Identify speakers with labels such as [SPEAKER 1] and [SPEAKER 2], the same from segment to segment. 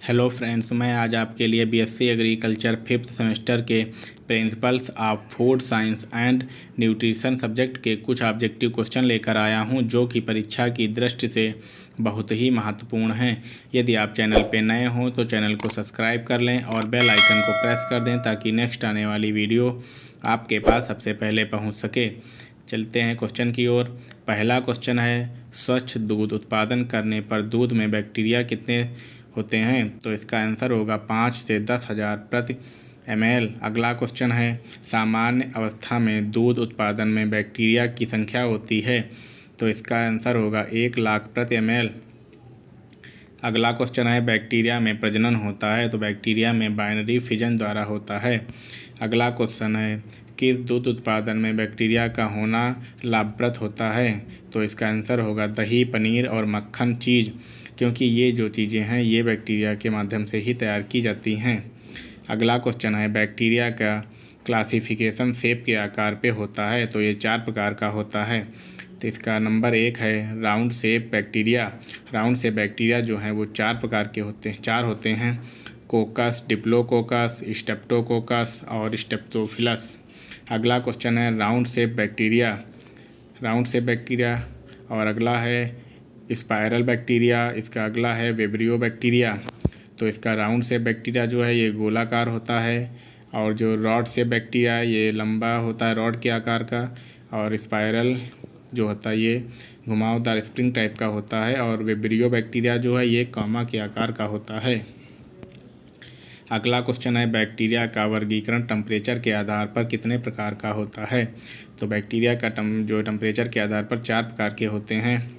[SPEAKER 1] Hello friends, मैं आज आपके लिए बीएससी एग्रीकल्चर फिफ्थ सेमेस्टर के principles of food science and nutrition subject के कुछ ऑब्जेक्टिव क्वेश्चन लेकर आया हूं, जो कि परीक्षा की दृष्टि से बहुत ही महत्वपूर्ण हैं। यदि आप चैनल पर नए हों तो चैनल को सब्सक्राइब कर लें और बेल आइकन को प्रेस कर दें ताकि नेक्स्ट आने वाली वीडियो आपके पास सबसे पहले पहुँच सके। चलते हैं क्वेश्चन की ओर। पहला क्वेश्चन है, स्वच्छ दूध उत्पादन करने पर दूध में बैक्टीरिया कितने होते हैं? तो इसका आंसर होगा 5 से 10,000 प्रति ml। अगला क्वेश्चन है, सामान्य अवस्था में दूध उत्पादन में बैक्टीरिया की संख्या होती है? तो इसका आंसर होगा 1 लाख प्रति ml। अगला क्वेश्चन है, बैक्टीरिया में प्रजनन होता है? तो बैक्टीरिया में बाइनरी फिजन द्वारा होता है। अगला क्वेश्चन है, किस दूध उत्पादन में बैक्टीरिया का होना लाभप्रद होता है? तो इसका आंसर होगा दही, पनीर और मक्खन, चीज़, क्योंकि ये जो चीज़ें हैं ये बैक्टीरिया के माध्यम से ही तैयार की जाती हैं। अगला क्वेश्चन है, बैक्टीरिया का क्लासिफिकेशन शेप के आकार पे होता है? तो ये 4 प्रकार का होता है। तो इसका नंबर 1 है round shape bacteria. Round shape bacteria जो हैं वो 4 प्रकार के होते हैं, 4 होते हैं, कोकस, डिप्लोकोकस, स्टेप्टोकोकस और स्टेप्टोफिलस। अगला क्वेश्चन है राउंड शेप बैक्टीरिया, और अगला है स्पाइरल बैक्टीरिया। इसका अगला है वेब्रियो बैक्टीरिया। तो इसका राउंड शेप बैक्टीरिया जो है ये गोलाकार होता है, और जो रॉड शेप बैक्टीरिया ये लंबा होता है रॉड के आकार का, और स्पाइरल जो होता है ये घुमावदार स्प्रिंग टाइप का होता है, और वेब्रियो बैक्टीरिया जो है ये कॉमा के आकार का होता है। अगला क्वेश्चन है, बैक्टीरिया का वर्गीकरण टेम्परेचर के आधार पर कितने प्रकार का होता है? तो बैक्टीरिया का जो टेम्परेचर के आधार पर 4 प्रकार के होते हैं,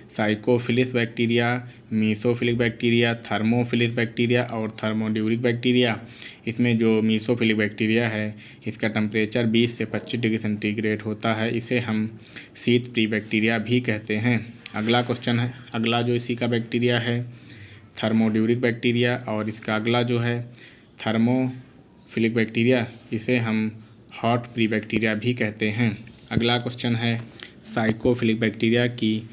[SPEAKER 1] साइकोफिलिस बैक्टीरिया, मीसोफिलिक बैक्टीरिया, थर्मोफिलिस बैक्टीरिया और थर्मोड्यूरिक बैक्टीरिया। इसमें जो मीसोफिलिक बैक्टीरिया है इसका टेम्परेचर 20 से 25 डिग्री सेंटीग्रेड होता है, इसे हम शीत प्रिय बैक्टीरिया भी कहते हैं। अगला क्वेश्चन है, अगला जो इसी का बैक्टीरिया है थर्मोड्यूरिक बैक्टीरिया, और इसका अगला जो है थर्मोफिलिक बैक्टीरिया, इसे हम हॉट प्री बैक्टीरिया भी कहते हैं। अगला क्वेश्चन है, साइकोफिलिक बैक्टीरिया की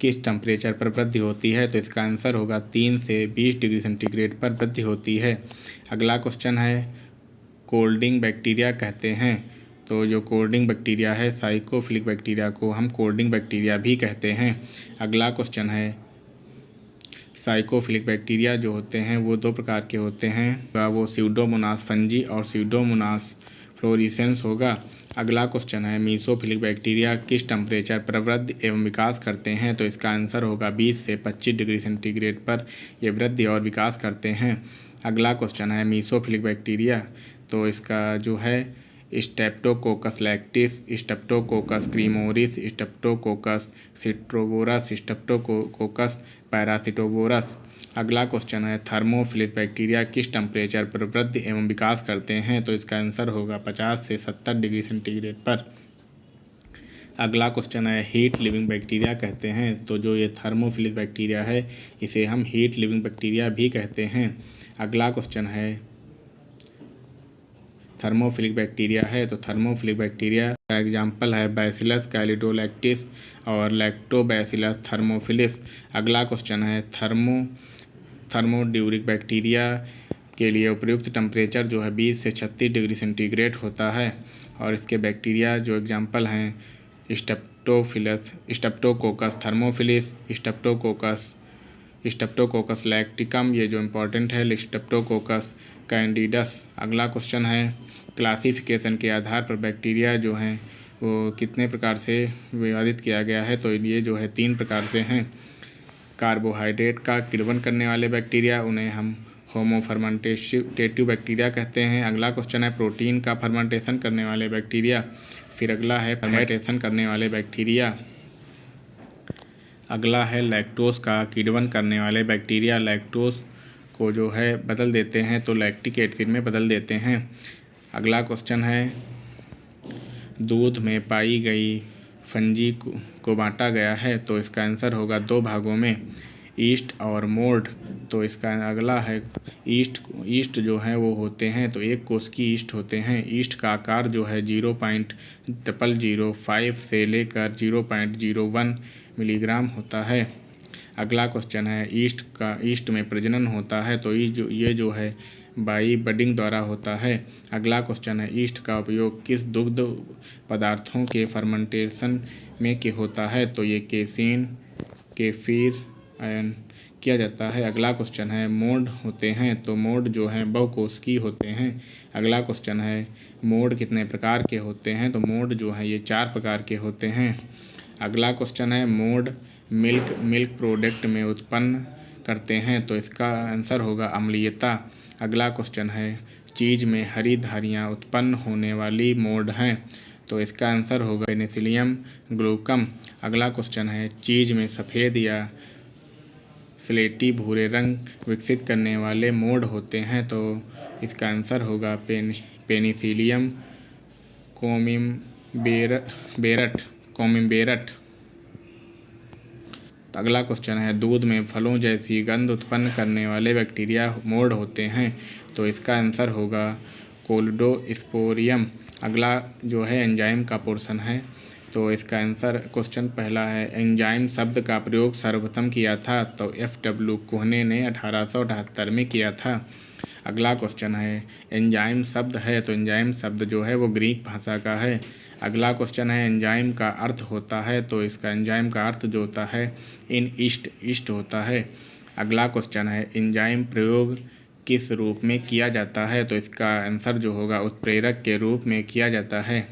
[SPEAKER 1] किस टेम्परेचर पर वृद्धि होती है? तो इसका आंसर होगा 3 से 20 डिग्री सेंटीग्रेड पर वृद्धि होती है। अगला क्वेश्चन है, कोल्डिंग बैक्टीरिया कहते हैं? तो जो कोल्डिंग बैक्टीरिया है साइकोफिलिक बैक्टीरिया को हम कोल्डिंग बैक्टीरिया भी कहते हैं। अगला क्वेश्चन है, साइकोफिलिक बैक्टीरिया जो होते हैं वो 2 प्रकार के होते हैं, वो स्यूडोमोनास फंजी और स्यूडोमोनास फ्लोरिसेंस होगा। अगला क्वेश्चन है, मीसोफिलिक बैक्टीरिया किस टेम्परेचर पर वृद्धि एवं विकास करते हैं? तो इसका आंसर होगा 20 से 25 डिग्री सेंटीग्रेड पर ये वृद्धि और विकास करते हैं। अगला क्वेश्चन है, मीसोफिलिक बैक्टीरिया, तो इसका जो है streptococcus lactis, streptococcus cremoris, streptococcus citrovorus, streptococcus paracitrovorus. अगला क्वेश्चन है, थर्मोफिलिस बैक्टीरिया किस टेम्परेचर पर वृद्धि एवं विकास करते हैं? तो इसका आंसर होगा 50 से 70 डिग्री सेंटीग्रेड पर। अगला क्वेश्चन है, हीट लिविंग बैक्टीरिया कहते हैं? तो जो ये थर्मोफिलिस बैक्टीरिया है इसे हम हीट लिविंग बैक्टीरिया भी कहते हैं। अगला क्वेश्चन है, थर्मोफिलिक बैक्टीरिया है, तो थर्मोफिलिक बैक्टीरिया का एग्जाम्पल है बैसिलस कैलिडोलैक्टिस और लैक्टोबैसिलस थर्मोफिलिस। अगला क्वेश्चन है, थर्मोड्यूरिक बैक्टीरिया के लिए उपयुक्त टेम्परेचर जो है 20 से 36 डिग्री सेंटीग्रेड होता है, और इसके बैक्टीरिया जो एग्जाम्पल हैं स्टेप्टोकोकस थर्मोफिलिस, स्टेप्टोकोकस लैक्टिकम, ये जो इम्पोर्टेंट है, स्टेप्टोकोकस कैंडिडस। अगला क्वेश्चन है, क्लासिफिकेशन के आधार पर बैक्टीरिया जो हैं वो कितने प्रकार से विभाजित किया गया है? तो ये जो है 3 प्रकार से हैं। कार्बोहाइड्रेट का किण्वन करने वाले बैक्टीरिया, उन्हें हम होमोफर्मेंटेटिव बैक्टीरिया कहते हैं। अगला क्वेश्चन है, प्रोटीन का फर्मेंटेशन करने वाले बैक्टीरिया। फिर अगला है फर्मेंटेशन करने वाले बैक्टीरिया। अगला है लैक्टोज का किण्वन करने वाले बैक्टीरिया, लैक्टोज को जो है बदल देते हैं तो लैक्टिक एसिड में बदल देते हैं। अगला क्वेश्चन है, दूध में पाई गई फंजी को बांटा गया है, तो इसका आंसर होगा 2 भागों में, ईस्ट और मोल्ड। तो इसका अगला है, ईस्ट जो है वो होते हैं तो 1 कोष की ईस्ट होते हैं। ईस्ट का आकार जो है 0.005 से लेकर 0.01 मिलीग्राम होता है। अगला क्वेश्चन है ईस्ट में प्रजनन होता है तो ये जो है बाई बडिंग द्वारा होता है। अगला क्वेश्चन है ईस्ट का उपयोग किस दुग्ध पदार्थों के फर्मेंटेशन में होता है तो ये केसिन, केफीर एंड किया जाता है। अगला क्वेश्चन है मोड होते हैं तो मोड जो हैं बहुकोशिकीय होते हैं। अगला क्वेश्चन है मोड कितने प्रकार के होते हैं तो मोड जो है ये 4 प्रकार के होते हैं। अगला क्वेश्चन है मोड मिल्क प्रोडक्ट में उत्पन्न करते हैं तो इसका आंसर होगा अम्लीयता। अगला क्वेश्चन है चीज़ में हरी धारियाँ उत्पन्न होने वाली मोड हैं तो इसका आंसर होगा पेनिसिलियम ग्लूकम। अगला क्वेश्चन है चीज़ में सफ़ेद या स्लेटी भूरे रंग विकसित करने वाले मोड होते हैं तो इसका आंसर होगा पेनिसिलियम कोमिम्बेरट। अगला क्वेश्चन है दूध में फलों जैसी गंध उत्पन्न करने वाले बैक्टीरिया मोड होते हैं तो इसका आंसर होगा कोलिडोस्पोरियम। अगला जो है एंजाइम का पोर्शन है तो इसका आंसर क्वेश्चन पहला है एंजाइम शब्द का प्रयोग सर्वप्रथम किया था तो F.W. कोहने ने 1878 में किया था। अगला क्वेश्चन है एंजाइम शब्द है तो एंजाइम शब्द जो है वो ग्रीक भाषा का है। अगला क्वेश्चन है एंजाइम का अर्थ होता है तो इसका एंजाइम का अर्थ जो होता है इन ईस्ट होता है। अगला क्वेश्चन है एंजाइम प्रयोग किस रूप में किया जाता है तो इसका आंसर जो होगा उत्प्रेरक के रूप में किया जाता है।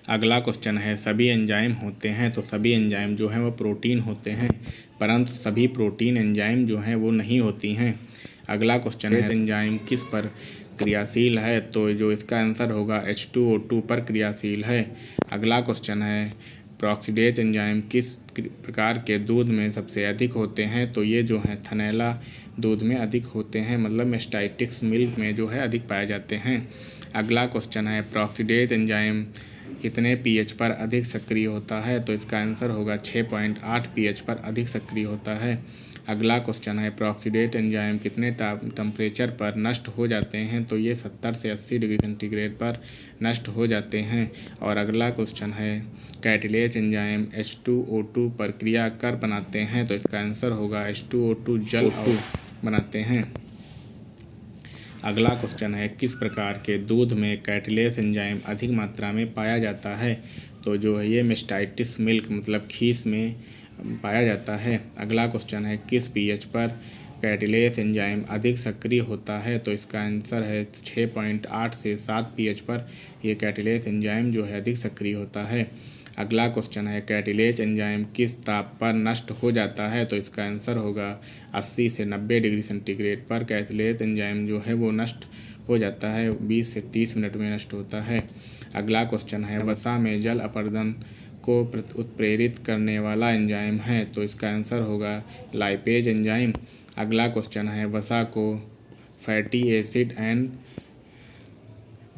[SPEAKER 1] अगला क्वेश्चन है सभी एंजाइम होते हैं तो सभी एंजाइम जो हैं वो प्रोटीन होते हैं परंतु सभी प्रोटीन एंजाइम जो हैं वो नहीं होती हैं। अगला क्वेश्चन है एंजाइम किस पर क्रियाशील है तो जो इसका आंसर होगा H2O2 पर क्रियाशील है। अगला क्वेश्चन है प्रॉक्सीडेज एंजाइम किस प्रकार के दूध में सबसे अधिक होते हैं तो ये जो है थनैला दूध में अधिक होते हैं मतलब मेस्टाइटिक्स मिल्क में जो है अधिक पाए जाते हैं। अगला क्वेश्चन है प्रॉक्सीडेज एंजाइम कितने pH पर अधिक सक्रिय होता है तो इसका आंसर होगा 6.8 pH पर अधिक सक्रिय होता है। अगला क्वेश्चन है प्रॉक्सीडेज एंजाइम कितने टेम्परेचर पर नष्ट हो जाते हैं तो ये 70 से 80 डिग्री सेंटीग्रेड पर नष्ट हो जाते हैं। और अगला क्वेश्चन है कैटालेज एंजाइम H2O2 पर क्रिया कर बनाते हैं तो इसका आंसर होगा H2O2 जल बनाते हैं। अगला क्वेश्चन है किस प्रकार के दूध में कैटालेज एंजाइम अधिक मात्रा में पाया जाता है तो जो है ये मेस्टाइटिस मिल्क मतलब खीस में पाया जाता है। अगला क्वेश्चन है किस pH पर कैटालेज एंजाइम अधिक सक्रिय होता है तो इसका आंसर है 6.8 से 7 pH पर यह कैटालेज एंजाइम जो है अधिक सक्रिय होता है। अगला क्वेश्चन है कैटालेज एंजाइम किस ताप पर नष्ट हो जाता है तो इसका आंसर होगा 80 से 90 डिग्री सेंटीग्रेड पर कैटालेज एंजाइम जो है वो नष्ट हो जाता है 20 से 30 मिनट में नष्ट होता है। अगला क्वेश्चन है वसा में जल अपरदन को उत्प्रेरित करने वाला एंजाइम है तो इसका आंसर होगा लाइपेज एंजाइम। अगला क्वेश्चन है वसा को फैटी एसिड एंड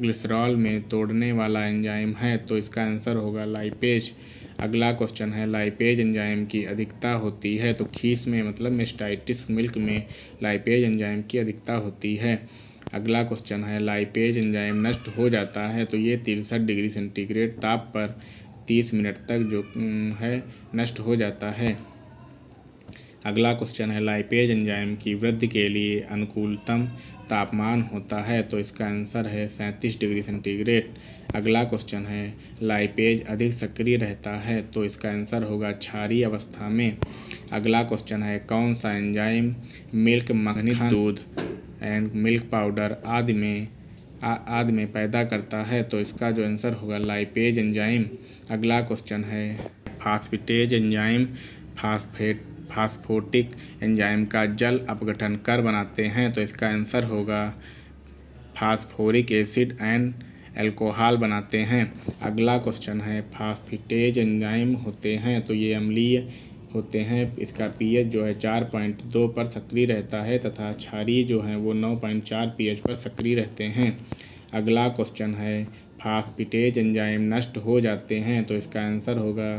[SPEAKER 1] ग्लिसरॉल में तोड़ने वाला एंजाइम है तो इसका आंसर होगा लाइपेज। अगला क्वेश्चन है लाइपेज एंजाइम की अधिकता होती है तो खीस में मतलब मेस्टाइटिस मिल्क में लाइपेज एंजाइम की अधिकता होती है। अगला क्वेश्चन है लाइपेज एंजाइम नष्ट हो जाता है तो ये 63 डिग्री सेंटीग्रेड ताप पर 30 मिनट तक जो है नष्ट हो जाता है। अगला क्वेश्चन है लाइपेज एंजाइम की वृद्धि के लिए अनुकूलतम तापमान होता है तो इसका आंसर है 37 डिग्री सेंटीग्रेड। अगला क्वेश्चन है लाइपेज अधिक सक्रिय रहता है तो इसका आंसर होगा क्षारीय अवस्था में। अगला क्वेश्चन है कौन सा एंजाइम मिल्क मक्खनी दूध एंड मिल्क पाउडर आदि में पैदा करता है तो इसका जो आंसर होगा लाइपेज एंजाइम। अगला क्वेश्चन है फास्फेटेज एंजाइम फास्फोटिक एंजाइम का जल अपघटन कर बनाते हैं तो इसका आंसर होगा फास्फोरिक एसिड एंड अल्कोहल बनाते हैं। अगला क्वेश्चन है फास्फेटेज एंजाइम होते हैं तो ये अम्लीय होते हैं इसका pH जो है 4.2 पर सक्रिय रहता है तथा क्षारीय जो है वो 9.4 pH पर सक्रिय रहते हैं। अगला क्वेश्चन है फास्फेटेज एंजाइम नष्ट हो जाते हैं तो इसका आंसर होगा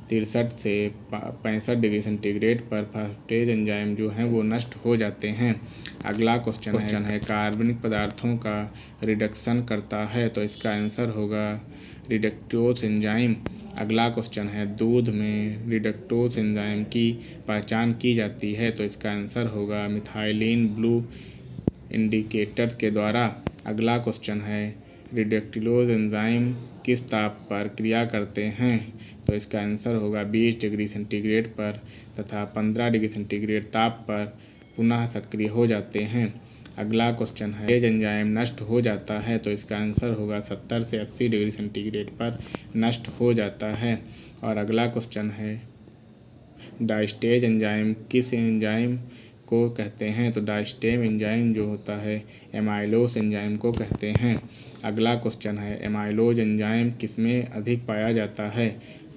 [SPEAKER 1] 63 से 65 डिग्री सेंटीग्रेड पर फास्फेटेज एंजाइम जो हैं वो नष्ट हो जाते हैं। अगला क्वेश्चन है कार्बनिक पदार्थों का रिडक्शन करता है तो इसका आंसर होगा रिडक्टोज एंजाइम। अगला क्वेश्चन है, दूध में रिडक्टोज एंजाइम की पहचान की जाती है, तो इसका आंसर होगा मिथाइलिन ब्लू इंडिकेटर्स के द्वारा। अगला क्वेश्चन है, रिडक्टिलोज एंजाइम किस ताप पर क्रिया करते हैं, तो इसका आंसर होगा 20 डिग्री सेंटीग्रेड पर तथा 15 डिग्री सेंटीग्रेड ताप पर पुनः सक्रिय हो जाते हैं। अगला क्वेश्चन है, एंजाइम नष्ट हो जाता है, तो इसका आंसर होगा 70 से 80 डिग्री सेंटीग्रेड पर नष्ट हो जाता है। और अगला क्वेश्चन है, डायस्टेज एंजाइम किस एंजाइम को कहते हैं, तो डायस्टेज एंजाइम जो होता है एमाइलोज एंजाइम को कहते हैं। अगला क्वेश्चन है, एमाइलोज एंजाइम किसमें अधिक पाया जाता है,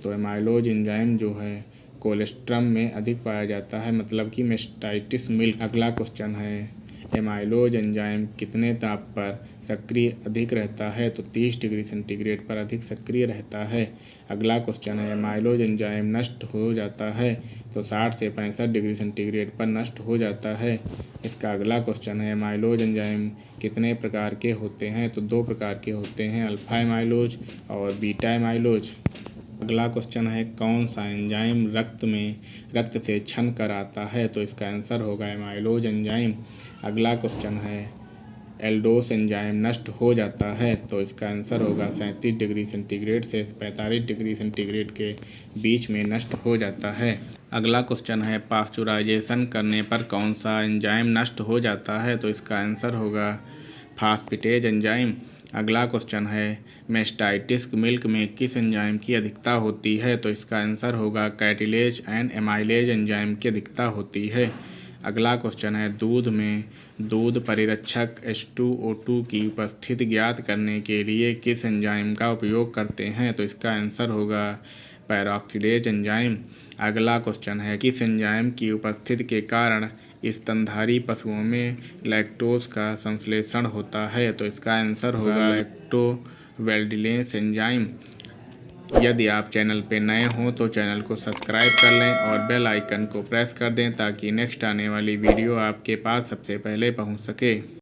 [SPEAKER 1] तो एमाइलोज एंजाइम जो है कोलेस्ट्रम में अधिक पाया जाता है, मतलब कि मेस्टाइटिस मिल्क। अगला क्वेश्चन है, एमाइलोज एंजाइम कितने ताप पर सक्रिय अधिक रहता है, तो 30 डिग्री सेंटीग्रेड पर अधिक सक्रिय रहता है। अगला क्वेश्चन है, एमाइलोज एंजाइम नष्ट हो जाता है, तो 60 से 65 डिग्री सेंटीग्रेड पर नष्ट हो जाता है। इसका अगला क्वेश्चन है, एमाइलोज एंजाइम कितने प्रकार के होते हैं, तो 2 प्रकार के होते हैं, अल्फा एमाइलोज और बीटा एमाइलोज। अगला क्वेश्चन है, कौन सा एंजाइम रक्त से छन कर आता है, तो इसका आंसर होगा एमाइलोज एंजाइम। अगला क्वेश्चन है, एल्डोस एंजाइम नष्ट हो जाता है, तो इसका आंसर होगा 37 डिग्री सेंटीग्रेड से 45 डिग्री सेंटीग्रेड के बीच में नष्ट हो जाता है। अगला क्वेश्चन है, पास्चुराइजेशन करने पर कौन सा एंजाइम नष्ट हो जाता है, तो इसका आंसर होगा फास्फेटेज एंजाइम। अगला क्वेश्चन है, मेस्टाइटिस मिल्क में किस एंजाइम की अधिकता होती है, तो इसका आंसर होगा कैटिलेज एंड एमाइलेज एंजाइम की अधिकता होती है। अगला क्वेश्चन है, दूध में दूध परिरक्षक H2O2 की उपस्थिति ज्ञात करने के लिए किस एंजाइम का उपयोग करते हैं, तो इसका आंसर होगा पैरोक्सिलेज एंजाइम। अगला क्वेश्चन है, किस एंजाइम की उपस्थिति के कारण स्तनधारी पशुओं में लैक्टोज का संश्लेषण होता है, तो इसका आंसर होगा लैक्टोवेल्डिलेस एंजाइम। यदि आप चैनल पे नए हों तो चैनल को सब्सक्राइब कर लें और बेल आइकन को प्रेस कर दें ताकि नेक्स्ट आने वाली वीडियो आपके पास सबसे पहले पहुंच सके।